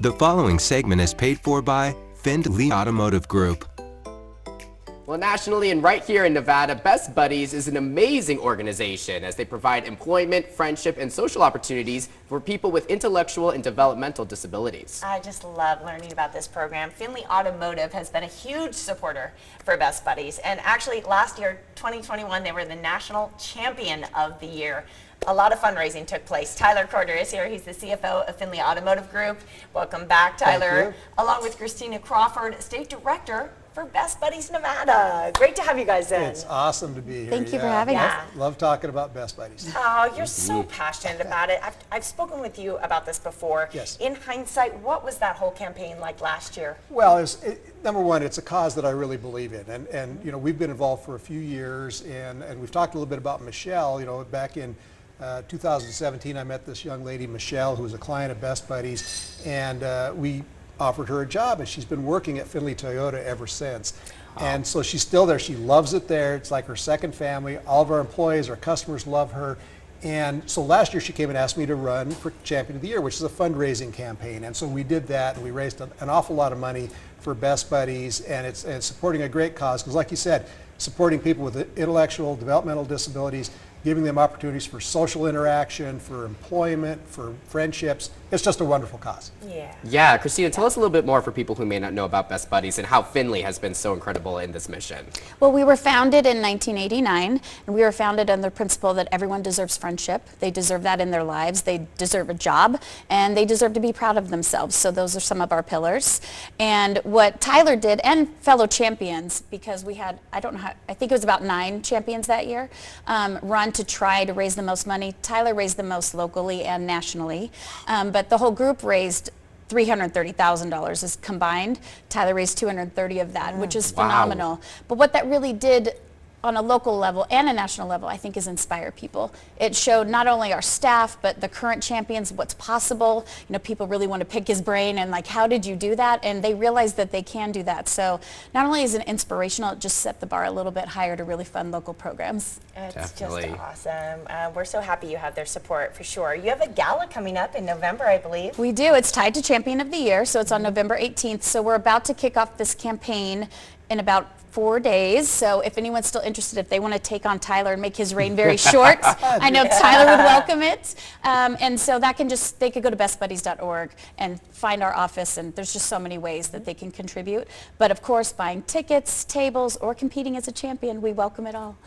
The following segment is paid for by Findlay Automotive Group. Well, nationally and right here in Nevada, Best Buddies is an amazing organization as they provide employment, friendship, and social opportunities for people with intellectual and developmental disabilities. I just love learning about this program. Findlay Automotive has been a huge supporter for Best Buddies, and actually last year, 2021, they were the national champion of the year. A lot of fundraising took place. Tyler Corder is here. He's the CFO of Findlay Automotive Group. Welcome back, Tyler. Along with Christina Crawford, State Director for Best Buddies Nevada. Great to have you guys in. It's awesome to be here. Thank you for having us. Love talking about Best Buddies. Oh, you're so passionate about it. I've spoken with you about this before. Yes. In hindsight, what was that whole campaign like last year? Well, number one, it's a cause that I really believe in, and you know, we've been involved for a few years, and we've talked a little bit about Michelle. You know, back in 2017, I met this young lady, Michelle, who was a client of Best Buddies, and we offered her a job, and she's been working at Findlay Toyota ever since. And so she's still there. She loves it there. It's like her second family. All of our employees, our customers love her. And so last year she came and asked me to run for Champion of the Year, which is a fundraising campaign. And so we did that, and we raised an awful lot of money for Best Buddies, and it's supporting a great cause, because like you said, supporting people with intellectual, developmental disabilities, giving them opportunities for social interaction, for employment, for friendships. It's just a wonderful cause. Yeah, Christina, tell us a little bit more for people who may not know about Best Buddies and how Findlay has been so incredible in this mission. Well, we were founded in 1989, and we were founded on the principle that everyone deserves friendship. They deserve that in their lives. They deserve a job, and they deserve to be proud of themselves. So those are some of our pillars. And what Tyler did, and fellow champions, because we had, I think it was about 9 champions that year, run to try to raise the most money. Tyler raised the most locally and nationally, but the whole group raised $330,000 is combined. Tyler raised $230 of that, which is phenomenal. Wow. But what that really did on a local level and a national level, I think, is inspire people. It showed not only our staff, but the current champions what's possible. You know, people really want to pick his brain and like, how did you do that? And they realized that they can do that. So not only is it inspirational, it just set the bar a little bit higher to really fund local programs. It's Definitely. just awesome. We're so happy you have their support, for sure. You have a gala coming up in November, I believe. We do. It's tied to Champion of the Year, so it's on November 18th. So we're about to kick off this campaign in about 4 days. So if anyone's still interested, if they want to take on Tyler and make his reign very short, I know Tyler would welcome it. And so that can they could go to bestbuddies.org and find our office, and there's just so many ways that they can contribute. But of course, buying tickets, tables, or competing as a champion, we welcome it all.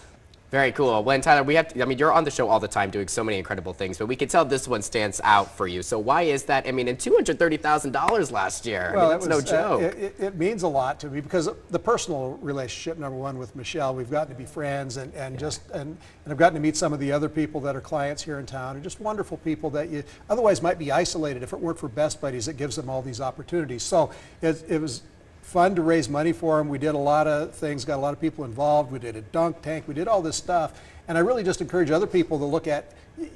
Very cool. Well, Tyler, you're on the show all the time doing so many incredible things, but we can tell this one stands out for you. So why is that? I mean, and $230,000 last year. Well, that's no joke. It means a lot to me, because the personal relationship, number one, with Michelle, we've gotten to be friends, and I've gotten to meet some of the other people that are clients here in town, and just wonderful people that you otherwise might be isolated. If it weren't for Best Buddies, it gives them all these opportunities. So it was fun to raise money for them. We did a lot of things, got a lot of people involved. We did a dunk tank. We did all this stuff. And I really just encourage other people to look at,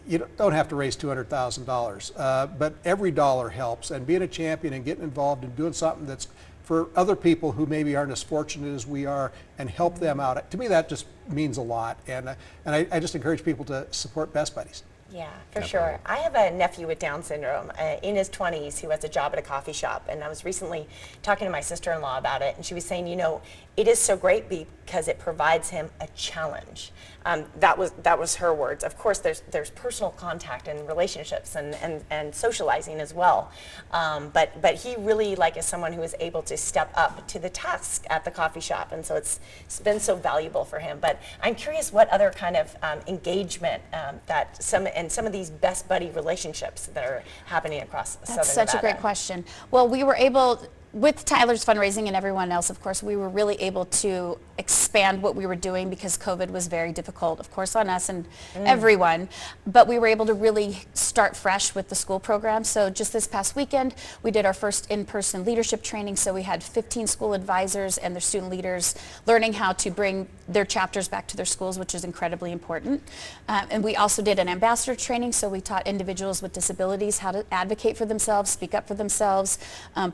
you don't have to raise $200,000, but every dollar helps. And being a champion and getting involved and doing something that's for other people who maybe aren't as fortunate as we are, and help them out. To me, that just means a lot. And I just encourage people to support Best Buddies. Yeah, for sure. I have a nephew with Down syndrome in his 20s who has a job at a coffee shop, and I was recently talking to my sister-in-law about it, and she was saying, you know, it is so great because it provides him a challenge. That was her words. Of course, there's personal contact and relationships and socializing as well. But he really is someone who is able to step up to the task at the coffee shop, and so it's been so valuable for him. But I'm curious what other kind of engagement that some of these Best Buddy relationships that are happening across Southern Nevada. That's such a great question. Well, we were able, with Tyler's fundraising and everyone else, of course, we were really able to expand what we were doing because COVID was very difficult, of course, on us and everyone. But we were able to really start fresh with the school program. So just this past weekend, we did our first in-person leadership training. So we had 15 school advisors and their student leaders learning how to bring their chapters back to their schools, which is incredibly important. And we also did an ambassador training. So we taught individuals with disabilities how to advocate for themselves, speak up for themselves,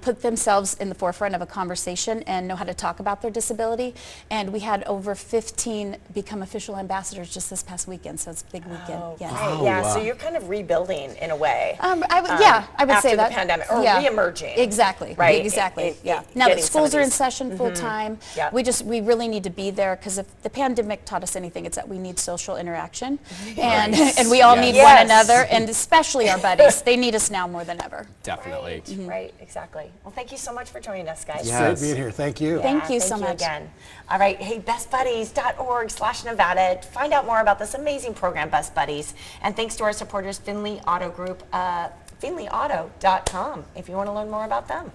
put themselves themselves in the forefront of a conversation and know how to talk about their disability. And we had over 15 become official ambassadors just this past weekend, so it's a big weekend. Oh, Yes. great. Yeah, so you're kind of rebuilding in a way. I would after say that. the pandemic, or Yeah. reemerging. Exactly. Right. Exactly. Yeah. Now that Getting some schools of are in these- session full time, Yep. we really need to be there, because if the pandemic taught us anything, it's that we need social interaction, and we all need Yes. one another, and especially our buddies. They need us now more than ever. Definitely. Right, exactly. Well, thank you so much for joining us, guys. Yeah. Great being here. Thank you. Thank you so much. Again. All right, hey, bestbuddies.org/Nevada to find out more about this amazing program, Best Buddies. And thanks to our supporters, Findlay Auto Group, findlayauto.com, if you want to learn more about them.